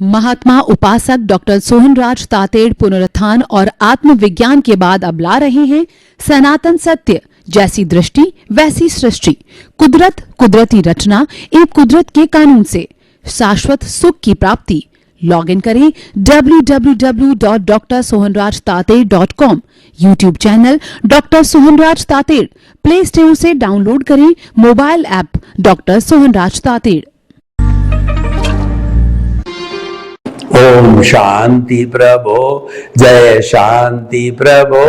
महात्मा उपासक डॉक्टर सोहनराज तातेड़ पुनरुत्थान और आत्मविज्ञान के बाद अब ला रहे हैं सनातन सत्य, जैसी दृष्टि वैसी सृष्टि, कुदरत, कुदरती रचना एवं कुदरत के कानून से शाश्वत सुख की प्राप्ति। लॉग इन करें www.drsohanrajtated.com, YouTube channel doctor Sohanraj Tated, play store से डाउनलोड करें mobile app doctor Sohanraj Tated. ओम शांति प्रभो, जय शांति प्रभो,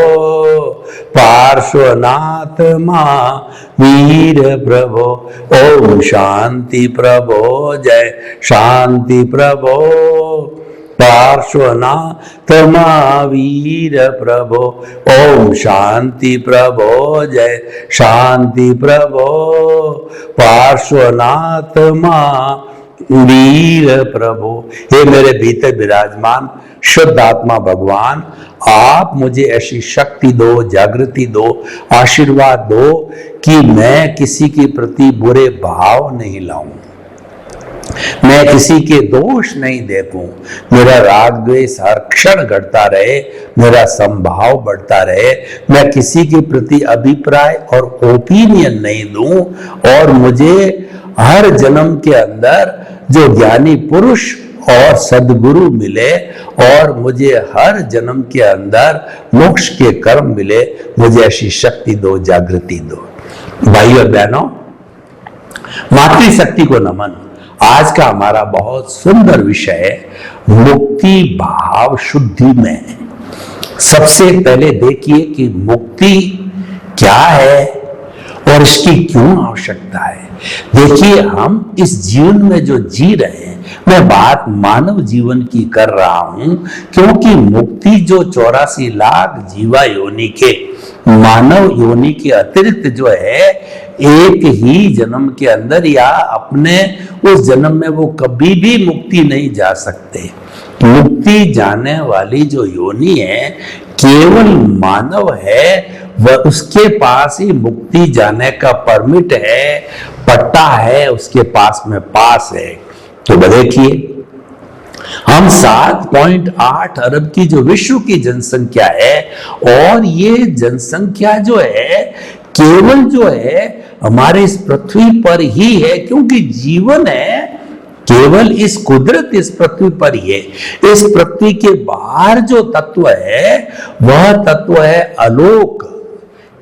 पार्श्वनाथ महावीर प्रभो। ओम शांति प्रभो, जय शांति प्रभो, पार्श्वनाथ महावीर प्रभो। ओम शांति प्रभो, जय शांति प्रभो, पार्श्वनाथ वीर प्रभु। हे मेरे भीतर विराजमान शुद्ध आत्मा भगवान, आप मुझे ऐसी शक्ति दो, जागृति दो, आशीर्वाद दो कि मैं किसी के प्रति बुरे भाव नहीं लाऊं, मैं किसी के दोष नहीं देखूं, मेरा राग द्वेष हर क्षण घटता रहे, मेरा संभाव बढ़ता रहे, मैं किसी के प्रति अभिप्राय और ओपिनियन नहीं दूं, और मुझे हर जन्म के अंदर जो ज्ञानी पुरुष और सद्गुरु मिले, और मुझे हर जन्म के अंदर मोक्ष के कर्म मिले, मुझे ऐसी शक्ति दो, जागृति दो। भाई और बहनों, मातृशक्ति को नमन। आज का हमारा बहुत सुंदर विषय है मुक्ति भाव शुद्धि में। सबसे पहले देखिए कि मुक्ति क्या है और इसकी क्यों आवश्यकता है। देखिए, हम इस जीवन में जो जी रहे हैं, मैं बात मानव जीवन की कर रहा हूं, क्योंकि मुक्ति जो 84 लाख जीवा योनि के मानव योनि के अतिरिक्त जो है, एक ही जन्म के अंदर या अपने उस जन्म में वो कभी भी मुक्ति नहीं जा सकते। मुक्ति जाने वाली जो योनि है केवल मानव है, वह उसके पास ही मुक्ति जाने का परमिट है, पट्टा है, उसके पास में पास है। तो देखिए, हम 7.8 अरब की जो विश्व की जनसंख्या है, और ये जनसंख्या जो है केवल जो है हमारे इस पृथ्वी पर ही है, क्योंकि जीवन है केवल इस कुदरत इस पृथ्वी पर ही है। इस पृथ्वी के बाहर जो तत्व है वह तत्व है अलोक।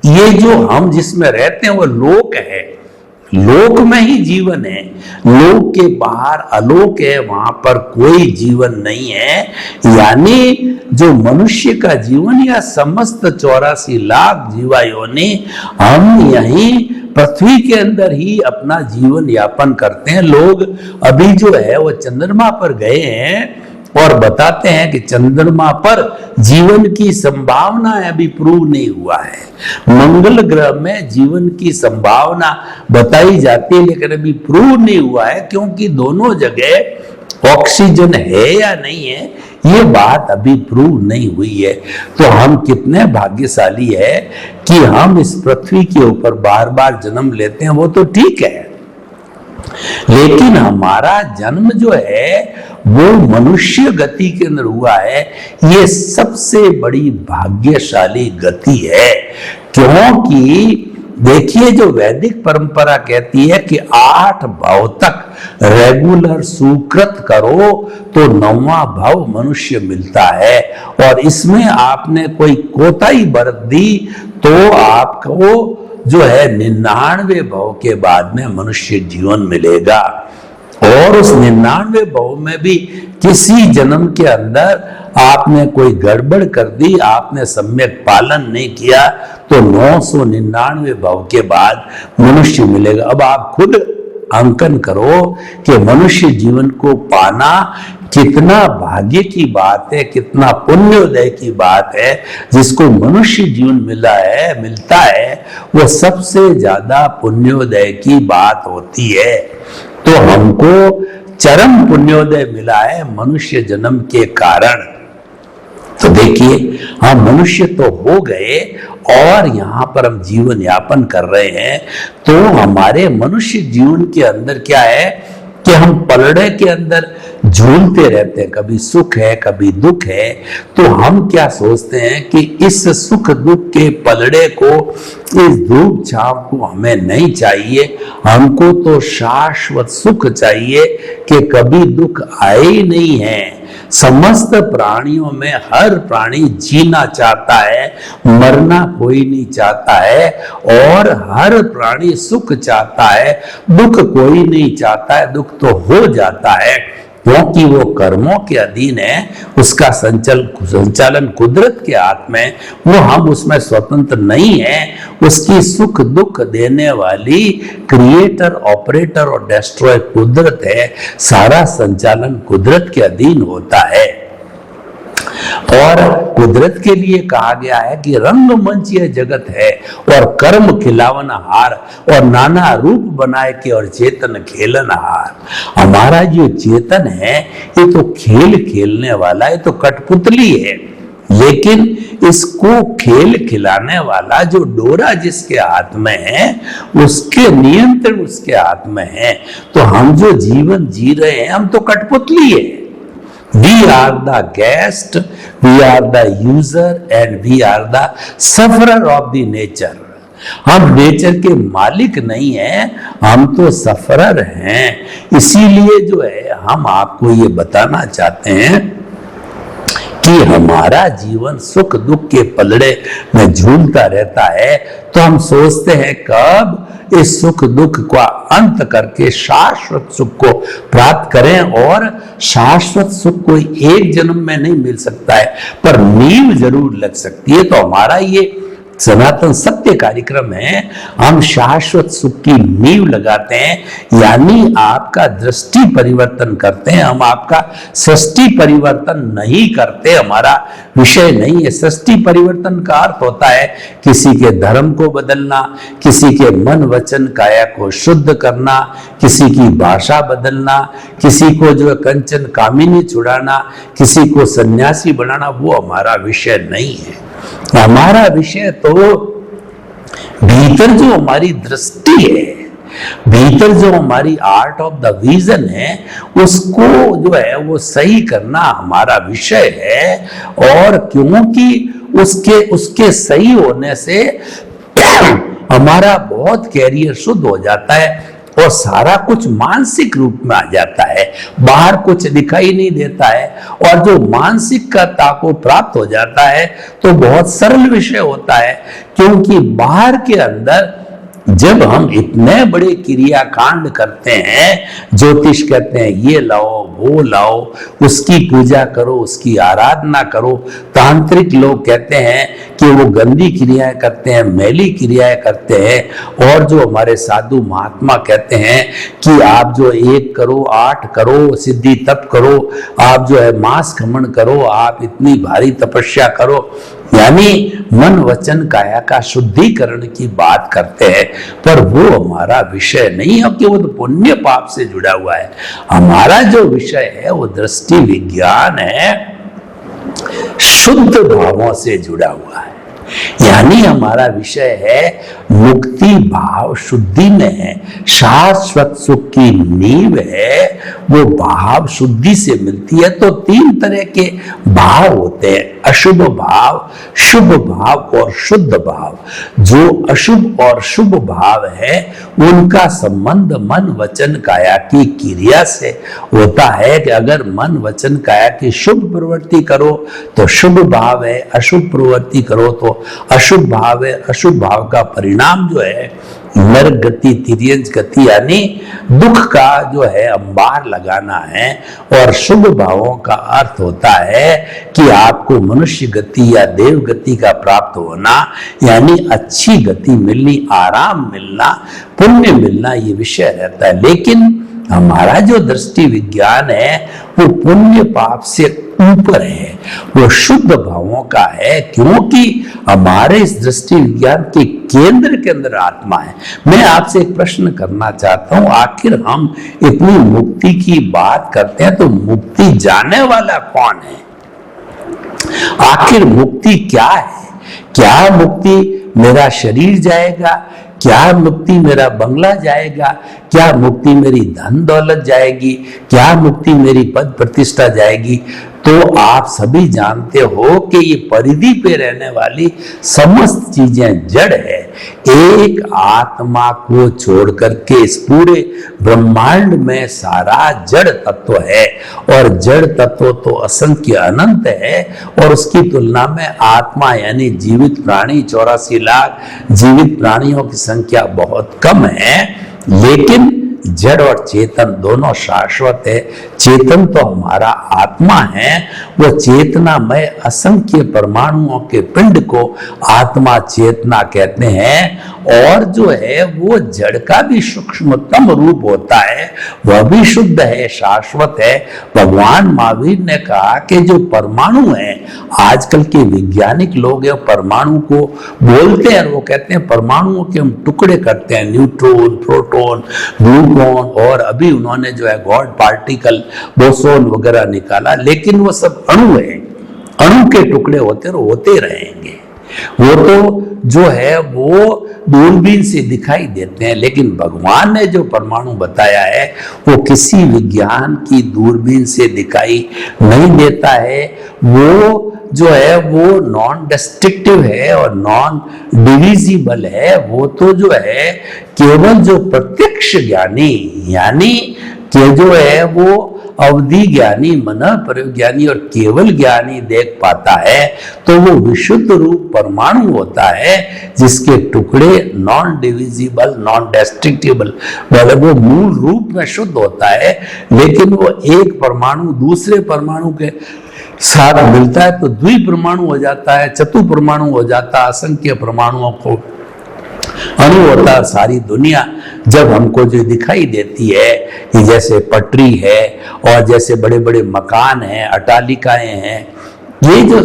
ये जो हम जिसमें रहते हैं वो लोक है, लोक में ही जीवन है, लोक के बाहर अलोक है, वहां पर कोई जीवन नहीं है। यानी जो मनुष्य का जीवन या समस्त 84 लाख जीवा योनि, हम यहीं पृथ्वी के अंदर ही अपना जीवन यापन करते हैं। लोग अभी जो है वो चंद्रमा पर गए हैं और बताते हैं कि चंद्रमा पर जीवन की संभावना अभी प्रूव नहीं हुआ है। मंगल ग्रह में जीवन की संभावना बताई जाती है, लेकिन अभी प्रूव नहीं हुआ है, क्योंकि दोनों जगह ऑक्सीजन है या नहीं है ये बात अभी प्रूव नहीं हुई है। तो हम कितने भाग्यशाली है कि हम इस पृथ्वी के ऊपर बार बार जन्म लेते हैं, वो तो ठीक है, लेकिन हमारा जन्म जो है वो मनुष्य गति के अंदर हुआ है। ये सबसे बड़ी भाग्यशाली गति है, क्योंकि देखिए, जो वैदिक परंपरा कहती है कि 8 भाव तक रेगुलर सुकृत करो तो 9वां भाव मनुष्य मिलता है, और इसमें आपने कोई कोताही बरत दी तो आपको जो है 99 भाव के बाद में मनुष्य जीवन मिलेगा। और उस 99 भाव में भी किसी जन्म के अंदर आपने कोई गड़बड़ कर दी, आपने सम्यक पालन नहीं किया, तो 999 भाव के बाद मनुष्य मिलेगा। अब आप खुद अंकन करो कि मनुष्य जीवन को पाना कितना भाग्य की बात है, कितना पुण्योदय की बात है। जिसको मनुष्य जीवन मिलता है वो सबसे ज्यादा पुण्योदय की बात होती है। तो हमको चरम पुण्योदय मिला है मनुष्य जन्म के कारण। तो देखिए, हम मनुष्य तो हो गए और यहाँ पर हम जीवन यापन कर रहे हैं। तो हमारे मनुष्य जीवन के अंदर क्या है कि हम पलड़े के अंदर झूलते रहते हैं, कभी सुख है कभी दुख है, तो हम क्या सोचते हैं कि इस सुख दुख के पलड़े को, इस धूप छांव को हमें नहीं चाहिए, हमको तो शाश्वत सुख चाहिए कि कभी दुख आए ही नहीं है। समस्त प्राणियों में हर प्राणी जीना चाहता है, मरना कोई नहीं चाहता है, और हर प्राणी सुख चाहता है, दुख कोई नहीं चाहता है। दुख तो हो जाता है क्योंकि वो कर्मों के अधीन है, उसका संचालन कुदरत के हाथ में, वो हम उसमें स्वतंत्र नहीं है। उसकी सुख दुख देने वाली क्रिएटर, ऑपरेटर और डिस्ट्रॉय कुदरत है। सारा संचालन कुदरत के अधीन होता है। और कुदरत के लिए कहा गया है कि रंगमंच यह जगत है और कर्म खिलावन हार, और नाना रूप बनाए के और चेतन खेलन हार। हमारा जो चेतन है ये तो खेल खेलने वाला है, तो कठपुतली है, लेकिन इसको खेल खिलाने वाला जो डोरा जिसके हाथ में है, उसके नियंत्रण उसके हाथ में है। तो हम जो जीवन जी रहे हैं, हम तो कठपुतली है। We are the guest, we are the user and we are the sufferer of the nature. हम नेचर के मालिक नहीं हैं, हम तो सफरर हैं। इसीलिए जो है हम आपको ये बताना चाहते हैं कि हमारा जीवन सुख दुख के पलड़े में झूलता रहता है, तो हम सोचते हैं कब इस सुख दुख का अंत करके शाश्वत सुख को प्राप्त करें। और शाश्वत सुख कोई एक जन्म में नहीं मिल सकता है, पर नींव जरूर लग सकती है। तो हमारा ये सनातन सत्य कार्यक्रम है, हम शाश्वत सुख की नींव लगाते हैं, यानी आपका दृष्टि परिवर्तन करते हैं। हम आपका सृष्टि परिवर्तन नहीं करते, हमारा विषय नहीं है। सृष्टि परिवर्तन का अर्थ होता है किसी के धर्म को बदलना, किसी के मन वचन काया को शुद्ध करना, किसी की भाषा बदलना, किसी को जो कंचन कामिनी छुड़ाना, किसी को सन्यासी बनाना, वो हमारा विषय नहीं है। हमारा विषय तो भीतर जो हमारी दृष्टि है, भीतर जो हमारी आर्ट ऑफ द विजन है, उसको जो है वो सही करना हमारा विषय है। और क्योंकि उसके सही होने से हमारा बहुत कैरियर शुद्ध हो जाता है और सारा कुछ मानसिक रूप में आ जाता है, बाहर कुछ दिखाई नहीं देता है। और जो मानसिकता को प्राप्त हो जाता है तो बहुत सरल विषय होता है, क्योंकि बाहर के अंदर जब हम इतने बड़े क्रियाकांड करते हैं, ज्योतिष कहते हैं ये लाओ वो लाओ, उसकी पूजा करो, उसकी आराधना करो। तांत्रिक लोग कहते हैं कि वो गंदी क्रियाएं करते हैं, मैली क्रियाएं करते हैं। और जो हमारे साधु महात्मा कहते हैं कि आप जो 1 करो 8 करो, सिद्धि तप करो, आप जो है मांस खमन करो, आप इतनी भारी तपस्या करो, यानी मन वचन काया का शुद्धिकरण की बात करते हैं। पर वो हमारा विषय नहीं है, कि वो तो पुण्य पाप से जुड़ा हुआ है। हमारा जो विषय है वो दृष्टि विज्ञान है, शुद्ध भावों से जुड़ा हुआ है। यानी हमारा विषय है मुक्ति भाव शुद्धि में है। शाश्वत सुख की नींव है वो भाव शुद्धि से मिलती है। तो 3 तरह के भाव होते हैं, अशुभ भाव, शुभ भाव और शुद्ध भाव। जो अशुभ और शुभ भाव है उनका संबंध मन वचन काया की क्रिया से होता है कि अगर मन वचन काया की शुभ प्रवृत्ति करो तो शुभ भाव है, अशुभ प्रवृत्ति करो तो अशुभ भाव है। अशुभ भाव का परिणाम जो है नरक गति, तिर्यंच गति, यानी दुख का जो है अंबार लगाना है। और शुभ भावों का अर्थ होता है कि आपको मनुष्य गति या देव गति का प्राप्त होना, यानी अच्छी गति मिलनी, आराम मिलना, पुण्य मिलना, ये विषय रहता है। लेकिन हमारा जो दृष्टि विज्ञान है वो पुण्य पाप से ऊपर है, वो शुद्ध भावों का है, क्योंकि हमारे इस दृष्टि विज्ञान के केंद्र के अंदर आत्मा है। मैं आपसे एक प्रश्न करना चाहता हूं, आखिर हम इतनी मुक्ति की बात करते हैं तो मुक्ति जाने वाला कौन है? आखिर मुक्ति क्या है? क्या मुक्ति मेरा शरीर जाएगा? क्या मुक्ति मेरा बंगला जाएगा, क्या मुक्ति मेरी धन दौलत जाएगी, क्या मुक्ति मेरी पद प्रतिष्ठा जाएगी? तो आप सभी जानते हो कि ये परिधि पे रहने वाली समस्त चीजें जड़ है। एक आत्मा को छोड़ करके इस पूरे ब्रह्मांड में सारा जड़ तत्व है, और जड़ तत्व तो असंख्य अनंत है, और उसकी तुलना में आत्मा यानी जीवित प्राणी 84 लाख जीवित प्राणियों की संख्या बहुत कम है। लेकिन जड़ और चेतन दोनों शाश्वत है। चेतन तो हमारा आत्मा है, वो चेतनामय असंख्य परमाणुओं के पिंड को आत्मा चेतना कहते हैं। और जो है वो जड़ का भी सूक्ष्मतम रूप होता है, वह भी शुद्ध है, शाश्वत है। भगवान महावीर ने कहा कि जो परमाणु है, आजकल के वैज्ञानिक लोग हैं परमाणु को बोलते हैं, वो कहते हैं परमाणुओं के हम टुकड़े करते हैं, न्यूट्रॉन, प्रोटॉन, ग्लूकॉन, और अभी उन्होंने जो है गॉड पार्टिकल, बोसोन वगैरह निकाला। लेकिन वो सब अणु है, अणु के टुकड़े होते रहेंगे। वो तो जो है वो दूरबीन से दिखाई देते हैं, लेकिन भगवान ने जो परमाणु बताया है वो किसी विज्ञान की दूरबीन से दिखाई नहीं देता है। वो जो है वो नॉन डिस्ट्रक्टिव है और नॉन डिविजिबल है। वो तो जो है केवल जो प्रत्यक्ष ज्ञानी यानी कि जो है वो अवधि ज्ञानी, मन परिज्ञानी और केवल ज्ञानी देख पाता है। तो वो विशुद्ध रूप परमाणु होता है, जिसके टुकड़े नॉन डिविजिबल, नॉन डिस्ट्रक्टिबल, मतलब वो मूल रूप में शुद्ध होता है। लेकिन वो एक परमाणु दूसरे परमाणु के साथ मिलता है तो द्विपरमाणु हो जाता है, चतुर्परमाणु हो जाता है, असंख्य परमाणुओं को अणु होता है। सारी दुनिया जब हमको जो दिखाई देती है कि जैसे पटरी है और जैसे बड़े बड़े मकान हैं, अट्टालिकाएं हैं, ये जो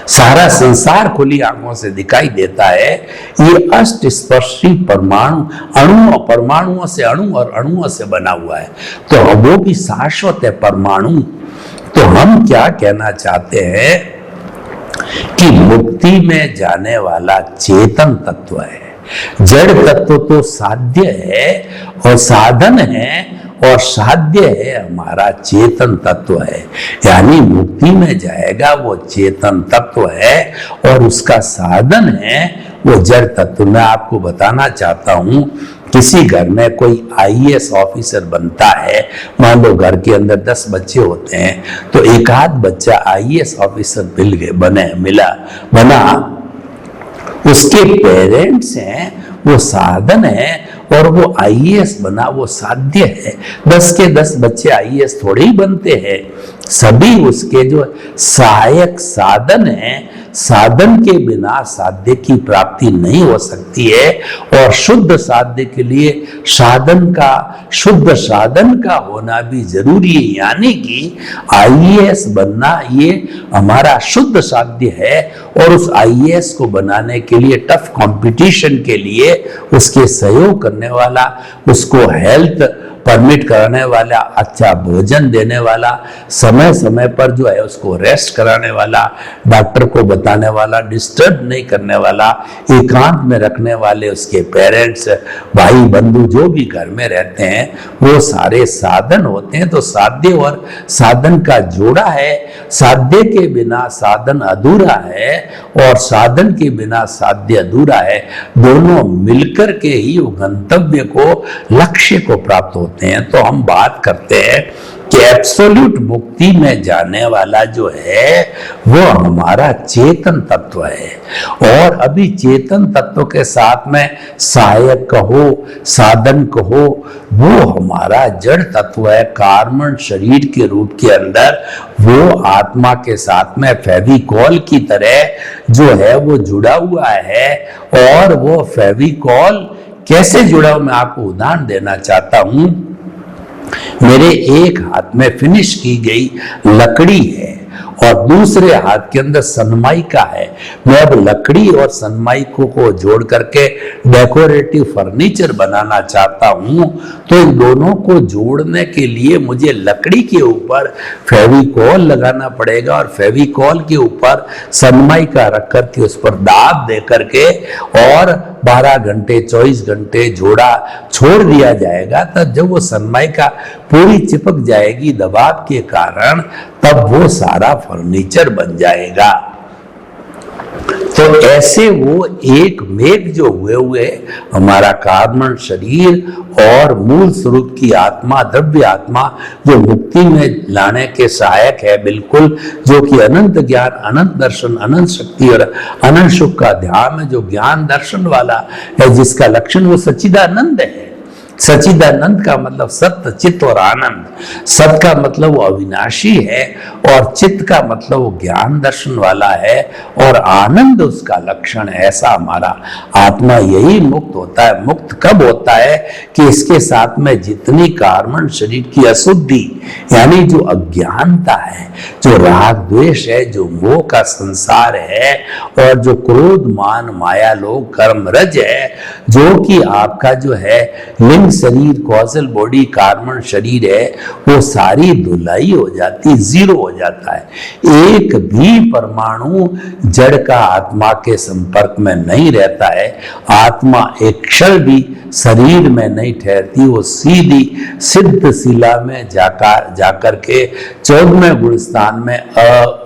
सारा संसार खुली आंखों से दिखाई देता है, ये अष्ट स्पर्शी परमाणु, अणु और परमाणुओं से, अणु और अणुओं से बना हुआ है। तो वो भी शाश्वत है परमाणु। तो हम क्या कहना चाहते हैं कि मुक्ति में जाने वाला चेतन तत्व है। जड़ तत्व तो साध्य है और साधन है, और साध्य है हमारा चेतन तत्व है। यानी मुक्ति में जाएगा वो चेतन तत्व है, और उसका साधन है वो जड़ तत्व। मैं आपको बताना चाहता हूं, किसी घर में कोई आईएएस ऑफिसर बनता है, मान लो घर के अंदर 10 बच्चे होते हैं, तो एक आध बच्चा आईएएस ऑफिसर बना, उसके पेरेंट्स हैं, वो साधन है, और वो आईएएस बना वो साध्य है। 10 के 10 बच्चे आईएएस थोड़े ही बनते हैं, सभी उसके जो सहायक साधन हैं। साधन के बिना साध्य की प्राप्ति नहीं हो सकती है, और शुद्ध साध्य के लिए शुद्ध साधन का होना भी जरूरी है। यानी कि आईएएस बनना ये हमारा शुद्ध साध्य है, और उस आईएएस को बनाने के लिए टफ कंपटीशन के लिए उसके सहयोग करने वाला, उसको हेल्थ परमिट कराने वाला, अच्छा भोजन देने वाला, समय समय पर जो है उसको रेस्ट कराने वाला, डॉक्टर को बताने वाला, डिस्टर्ब नहीं करने वाला, एकांत में रखने वाले उसके पेरेंट्स, भाई बंधु जो भी घर में रहते हैं, वो सारे साधन होते हैं। तो साध्य और साधन का जोड़ा है। साध्य के बिना साधन अधूरा है, और साधन के बिना साध्य अधूरा है। दोनों मिलकर के ही गंतव्य को, लक्ष्य को प्राप्त होते हैं। तो हम बात करते हैं कि एब्सोल्यूट मुक्ति में जाने वाला जो है वो हमारा चेतन तत्व है। और अभी चेतन तत्व के साथ में सहायक कहो, साधन कहो, वो हमारा जड़ तत्व है। कार्बन शरीर के रूप के अंदर वो आत्मा के साथ में फेविकॉल की तरह जो है वो जुड़ा हुआ है। और वो फेविकॉल कैसे जुड़ा हो, मैं आपको उदाहरण देना चाहता हूं। मेरे एक हाथ में फिनिश की गई लकड़ी है, और दूसरे हाथ के अंदर सनमाइका है। मैं अब लकड़ी और सनमाइकों को जोड़ करके डेकोरेटिव फर्नीचर बनाना चाहता हूं। तो इन दोनों को जोड़ने के लिए मुझे लकड़ी के ऊपर फेविकॉल लगाना पड़ेगा, और फेविकॉल के ऊपर सनमाइका रख करके उस पर दाब दे करके और 12 घंटे 24 घंटे जोड़ा छोड़ दिया जाएगा, तब जब वो सनमाइका पूरी चिपक जाएगी दबाव के कारण, तब वो सारा फर्नीचर बन जाएगा। तो ऐसे वो एक मेघ जो हुए हमारा कारण शरीर और मूल स्वरूप की आत्मा, द्रव्य आत्मा, जो मुक्ति में लाने के सहायक है बिल्कुल, जो कि अनंत ज्ञान, अनंत दर्शन, अनंत शक्ति और अनंत सुख का ध्यान है, जो ज्ञान दर्शन वाला है, जिसका लक्षण वो सच्चिदानंद है। सच्चिदानंद का मतलब सत्य, चित्त और आनंद। सत्य का मतलब वो अविनाशी है और चित्त का मतलब वो ज्ञान दर्शन वाला है और आनंद उसका लक्षण है। ऐसा हमारा आत्मा यही मुक्त होता है। मुक्त कब होता है कि इसके साथ में जितनी कार्बन शरीर की अशुद्धि, यानी जो अज्ञानता है, जो राग द्वेष है, जो मोह का संसार है और जो क्रोध मान माया लोभ कर्म रज है, जो कि आपका जो है लिंग शरीर, कौशल बॉडी, कार्बन शरीर है, वो सारी धुलाई हो जाती, जीरो हो जाता है। एक भी परमाणु जड़ का आत्मा के संपर्क में नहीं रहता है। आत्मा एक क्षण भी शरीर में नहीं ठहरती, वो सीधी सिद्ध शिला में जाकर के 14वें गुणस्थान में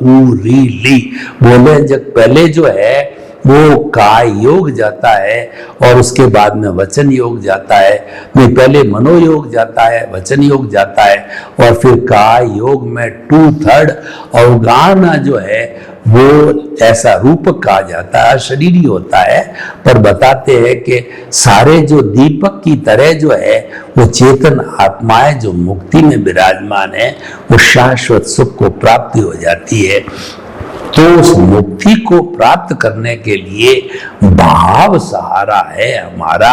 ली बोले, जब पहले जो है वो काय योग जाता है और उसके बाद में वचन योग जाता है, नहीं पहले मनोयोग जाता है, वचन योग जाता है और फिर काय योग में 2/3 अवगाहना जो है वो ऐसा रूपक कहा जाता है, शरीरी होता है। पर बताते हैं कि सारे जो दीपक की तरह जो है वो चेतन आत्माएं जो मुक्ति में विराजमान है, वो शाश्वत सुख को प्राप्ति हो जाती है। तो उस मुक्ति को प्राप्त करने के लिए भाव सहारा है हमारा।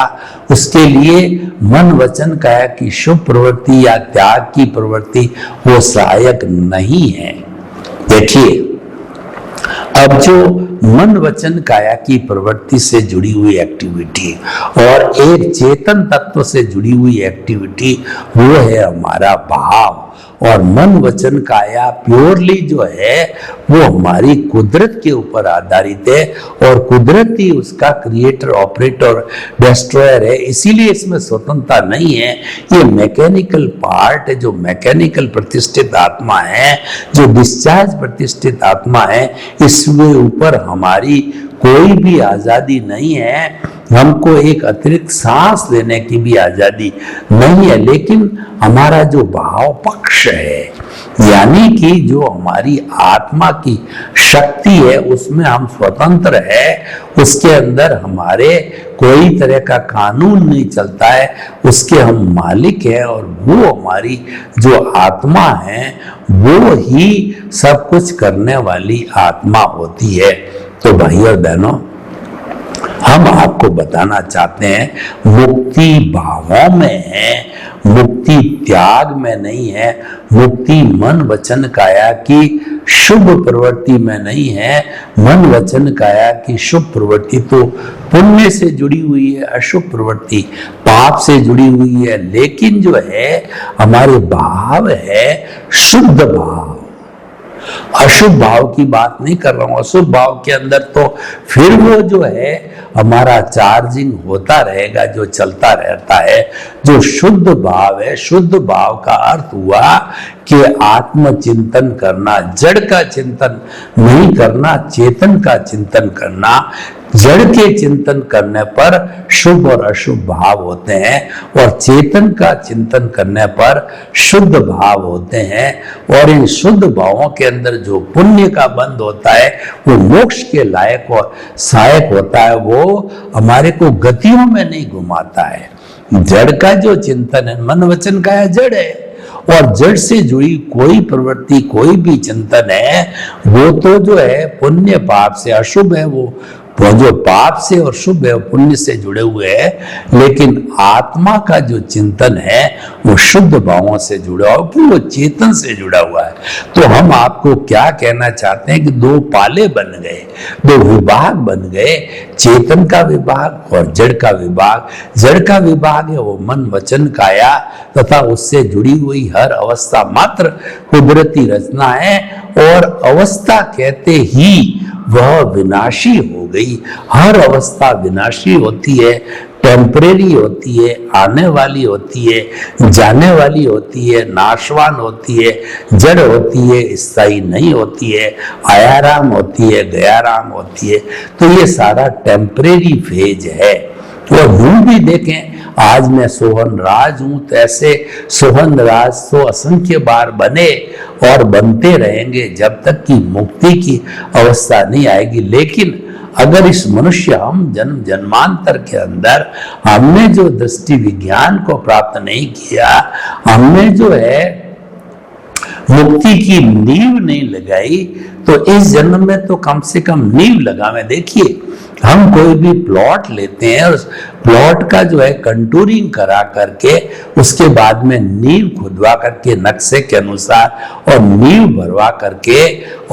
उसके लिए मन वचन काया की शुभ प्रवृत्ति या त्याग की प्रवृत्ति वो सहायक नहीं है। देखिए, अब जो मन वचन काया की प्रवृत्ति से जुड़ी हुई एक्टिविटी और एक चेतन तत्व से जुड़ी हुई एक्टिविटी, वो है हमारा भाव। और मन वचन काया प्योरली जो है वो हमारी कुदरत के ऊपर आधारित है और कुदरत ही उसका क्रिएटर, ऑपरेटर, डिस्ट्रॉयर है। इसीलिए इसमें स्वतंत्रता नहीं है। ये मैकेनिकल पार्ट है, जो मैकेनिकल प्रतिष्ठित आत्मा है, जो डिस्चार्ज प्रतिष्ठित आत्मा है, इसके ऊपर हमारी कोई भी आजादी नहीं है। हमको एक अतिरिक्त सांस लेने की भी आजादी नहीं है। लेकिन हमारा जो भाव पक्ष है, यानी कि जो हमारी आत्मा की शक्ति है, उसमें हम स्वतंत्र है। उसके अंदर हमारे कोई तरह का कानून नहीं चलता है, उसके हम मालिक हैं और वो हमारी जो आत्मा है वो ही सब कुछ करने वाली आत्मा होती है। तो भाई और बहनों, हम आपको बताना चाहते हैं, मुक्ति भावों में है, मुक्ति त्याग में नहीं है। मुक्ति मन वचन काया की शुभ प्रवृत्ति में नहीं है। मन वचन काया की शुभ प्रवृत्ति तो पुण्य से जुड़ी हुई है, अशुभ प्रवृत्ति पाप से जुड़ी हुई है। लेकिन जो है हमारे भाव है शुद्ध भाव। अशुभ भाव की बात नहीं कर रहा हूं। अशुभ भाव के अंदर तो फिर वो जो है हमारा चार्जिंग होता रहेगा, जो चलता रहता है। जो शुद्ध भाव है, शुद्ध भाव का अर्थ हुआ कि आत्मचिंतन करना, जड़ का चिंतन नहीं करना, चेतन का चिंतन करना। जड़ के चिंतन करने पर शुभ और अशुभ भाव होते हैं और चेतन का चिंतन करने पर शुद्ध भाव होते हैं। और इन शुद्ध भावों के अंदर जो पुण्य का बंध होता है वो मोक्ष के लायक और सहायक होता है। वो हमारे को गतियों में नहीं घुमाता है। जड़ का जो चिंतन है, मन वचन काया जड़ है और जड़ से जुड़ी कोई प्रवृत्ति, कोई भी चिंतन है, वो तो जो है पुण्य पाप से अशुभ है। वो जो पाप से और शुभ है पुण्य से जुड़े हुए हैं। लेकिन आत्मा का जो चिंतन है वो शुद्ध भावों से जुड़ा हो, कि वो चेतन से जुड़ा हुआ है। तो हम आपको क्या कहना चाहते हैं कि दो पाले बन गए, दो विभाग बन गए, चेतन का विभाग और जड़ का विभाग। जड़ का विभाग है वो मन वचन काया तथा उससे जुड़ी हुई हर अवस्था मात्र कुदरती रचना है। और अवस्था कहते ही वह विनाशी हो गई। हर अवस्था विनाशी होती है, टेम्परेरी होती है, आने वाली होती है, जाने वाली होती है, नाशवान होती है, जड़ होती है, स्थायी नहीं होती है, आयाराम होती है, गयाराम होती है। तो ये सारा टेम्परेरी फेज है। और यूं भी देखें, आज मैं सोहन राज हूं, तो ऐसे सोहन राज तो असंख्य बार बने और बनते रहेंगे जब तक कि मुक्ति की अवस्था नहीं आएगी। लेकिन अगर इस मनुष्य हम जन्म जन्मांतर के अंदर हमने जो दृष्टि विज्ञान को प्राप्त नहीं किया, हमने जो है मुक्ति की नींव नहीं लगाई, तो इस जन्म में तो कम से कम नींव लगावे। देखिए, हम कोई भी प्लॉट लेते हैं और उस प्लॉट का जो है कंटूरिंग करा करके उसके बाद में नींव खुदवा करके नक्शे के अनुसार और नींव भरवा करके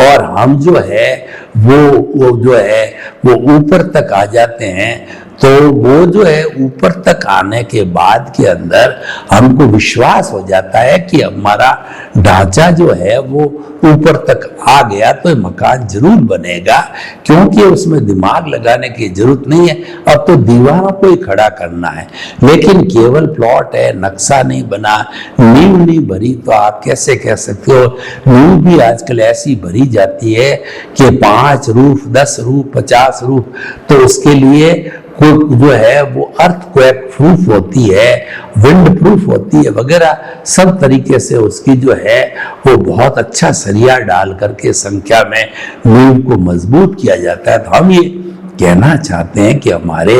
और हम जो है वो जो है वो ऊपर तक आ जाते हैं। तो वो जो है ऊपर तक आने के बाद के अंदर हमको विश्वास हो जाता है कि हमारा ढांचा जो है वो ऊपर तक आ गया, तो मकान जरूर बनेगा, क्योंकि उसमें दिमाग लगाने की जरूरत नहीं है। अब तो दीवारों को ही खड़ा करना है। लेकिन केवल प्लॉट है, नक्शा नहीं बना, नींव नहीं भरी, तो आप कैसे कह सकते हो? नींव भी आजकल ऐसी भरी जाती है कि 5 रूफ, 10 रूफ, 50 रूफ, तो उसके लिए जो है वो अर्थक्वेक प्रूफ होती है, विंड प्रूफ होती है, वगैरह सब तरीके से उसकी जो है वो बहुत अच्छा सरिया डाल करके संख्या में नींव को मजबूत किया जाता है। तो हम ये कहना चाहते हैं कि हमारे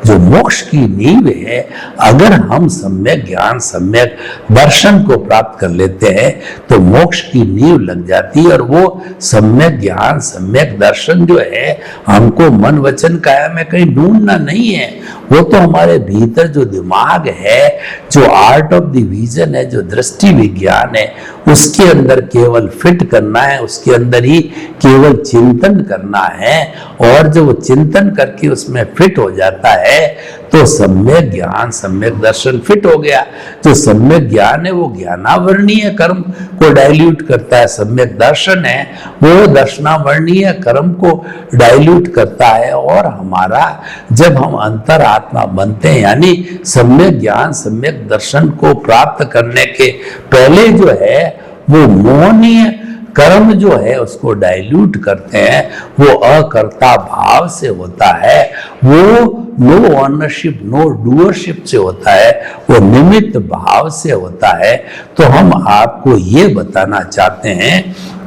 जो मोक्ष की नींव है, अगर हम सम्यक ज्ञान, सम्यक दर्शन को प्राप्त कर लेते हैं तो मोक्ष की नींव लग जाती है। और वो सम्यक ज्ञान, सम्यक दर्शन जो है हमको मन वचन काया में कहीं ढूंढना नहीं है। वो तो हमारे भीतर जो दिमाग है, जो आर्ट ऑफ द विजन है, जो दृष्टि विज्ञान है, उसके अंदर केवल फिट करना है, उसके अंदर ही केवल चिंतन करना है। और जब वो चिंतन करके उसमें फिट हो जाता है तो सम्यक ज्ञान, सम्यक दर्शन फिट हो गया। जो सम्यक ज्ञान है वो ज्ञानावरणीय कर्म को डाइल्यूट करता है, सम्यक दर्शन है वो दर्शनावरणीय कर्म को डाइल्यूट करता है। और हमारा जब हम अंतर आत्मा बनते हैं, यानी सम्यक ज्ञान, सम्यक दर्शन को प्राप्त करने के पहले जो है वो मोहनीय कर्म जो है उसको डाइल्यूट करते हैं, वो अकर्ता भाव से होता है, वो नो ऑनरशिप, नो डूअरशिप से होता है, वो निमित्त भाव से होता है। तो हम आपको ये बताना चाहते हैं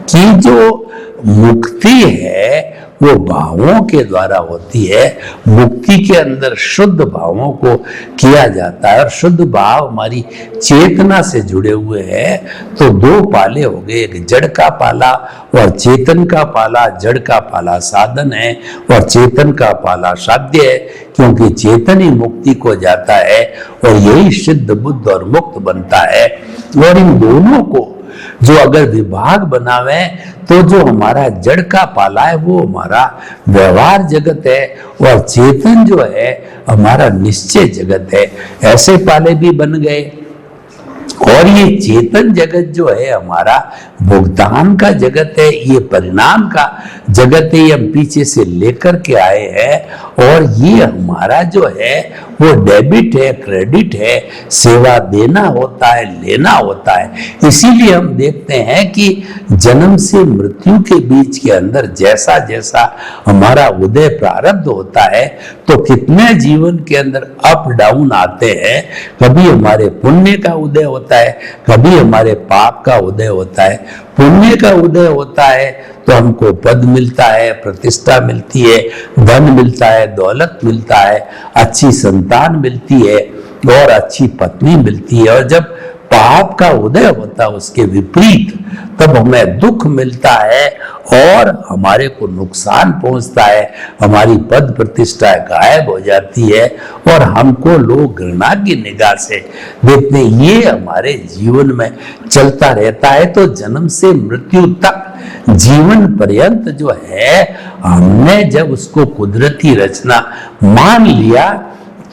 कि जो मुक्ति है वो भावों के द्वारा होती है। मुक्ति के अंदर शुद्ध भावों को किया जाता है और शुद्ध भाव हमारी चेतना से जुड़े हुए हैं। तो 2 पाले हो गए, एक जड़ का पाला और चेतन का पाला। जड़ का पाला साधन है और चेतन का पाला साध्य है, क्योंकि चेतन ही मुक्ति को जाता है और यही सिद्ध बुद्ध और मुक्त बनता है। और इन दोनों को जो अगर विभाग बनावे तो जो हमारा जड़ का पाला है वो हमारा व्यवहार जगत है और चेतन जो है हमारा निश्चय जगत है। ऐसे पाले भी बन गए। और ये चेतन जगत जो है हमारा भुगतान का जगत है, ये परिणाम का जगत है, ये हम पीछे से लेकर के आए हैं। और ये हमारा जो है वो डेबिट है, क्रेडिट है, सेवा देना होता है, लेना होता है। इसीलिए हम देखते हैं कि जन्म से मृत्यु के बीच के अंदर जैसा जैसा हमारा उदय प्रारब्ध होता है तो कितने जीवन के अंदर अप डाउन आते हैं। कभी हमारे पुण्य का उदय होता है, कभी हमारे पाप का उदय होता है। पुण्य का उदय होता है तो हमको पद मिलता है, प्रतिष्ठा मिलती है, धन मिलता है, दौलत मिलता है, अच्छी संतान मिलती है और अच्छी पत्नी मिलती है। और जब पाप का उदय होता है उसके विपरीत, तब हमें दुख मिलता है और हमारे को नुकसान पहुंचता है, हमारी पद प्रतिष्ठा गायब हो जाती है और हमको लोग घृणा की निगाह से देखते हैं। ये हमारे जीवन में चलता रहता है। तो जन्म से मृत्यु तक जीवन पर्यंत जो है हमने जब उसको कुदरती रचना मान लिया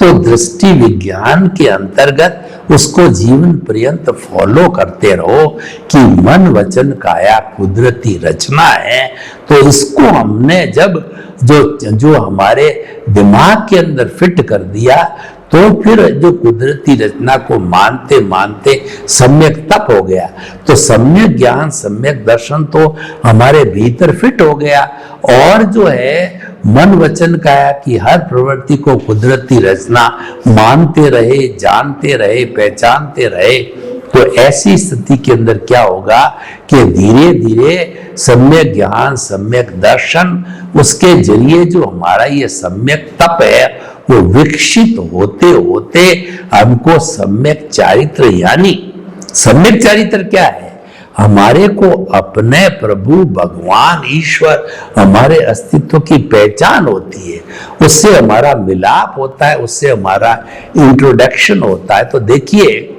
तो दृष्टि विज्ञान के अंतर्गत उसको जीवन पर्यंत फॉलो करते रहो कि मन वचन काया कुदरती रचना है। तो इसको हमने जब जो हमारे दिमाग के अंदर फिट कर दिया, तो फिर जो कुदरती रचना को मानते मानते सम्यक तप हो गया, तो सम्यक ज्ञान सम्यक दर्शन तो हमारे भीतर फिट हो गया। और जो है मन वचन काया की हर प्रवृत्ति को कुदरती रचना मानते रहे, जानते रहे, पहचानते रहे, तो ऐसी स्थिति के अंदर क्या होगा कि धीरे धीरे सम्यक ज्ञान सम्यक दर्शन उसके जरिए जो हमारा ये सम्यक तप है वो विकसित होते होते हमको सम्यक चारित्र, यानी सम्यक चारित्र क्या है, हमारे को अपने प्रभु भगवान ईश्वर हमारे अस्तित्व की पहचान होती है, उससे हमारा मिलाप होता है, उससे हमारा इंट्रोडक्शन होता है। तो देखिए,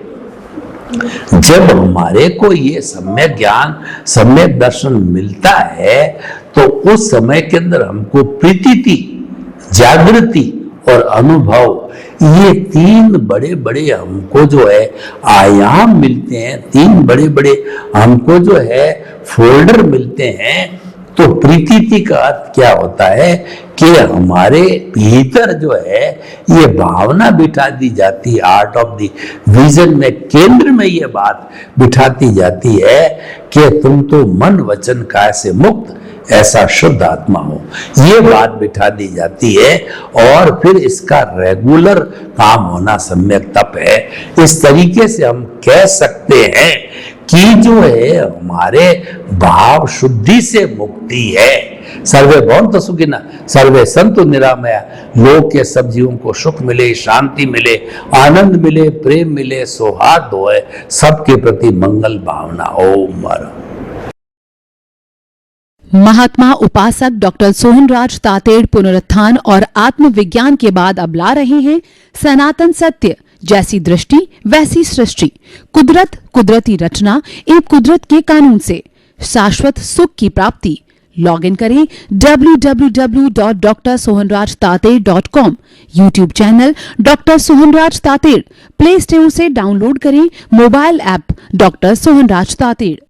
जब हमारे को ये सम्यक ज्ञान सम्यक दर्शन मिलता है तो उस समय के अंदर हमको प्रीति, जागृति और अनुभव, ये तीन बड़े बड़े हमको जो है आयाम मिलते हैं, तीन बड़े बड़े हमको जो है फोल्डर मिलते हैं। तो प्रीति का अर्थ क्या होता है कि हमारे भीतर जो है ये भावना बिठा दी जाती है, आर्ट ऑफ द विजन में केंद्र में ये बात बिठाती जाती है कि तुम तो मन वचन काया से मुक्त ऐसा शुद्ध आत्मा हो, ये बात बिठा दी जाती है। और फिर इसका रेगुलर काम होना सम्यक तप है। इस तरीके से हम कह सकते हैं कि जो है हमारे भाव शुद्धि से मुक्ति है। सर्वे भवन्तु सुखिनः, सर्वे सन्तु निरामया, लोक के सब जीवों को सुख मिले, शांति मिले, आनंद मिले, प्रेम मिले, सौहार्द होए, सबके प्रति मंगल भावना। ओम हर। महात्मा उपासक डॉक्टर सोहनराज तातेड़ पुनरुत्थान और आत्मविज्ञान के बाद अब ला रहे हैं सनातन सत्य, जैसी दृष्टि वैसी सृष्टि, कुदरत कुदरती रचना एवं कुदरत के कानून से शाश्वत सुख की प्राप्ति। लॉग इन करें www.drsohanrajtated.com, YouTube channel doctor Sohanraj Tated, play store से डाउनलोड करें mobile app doctor Sohanraj Tated.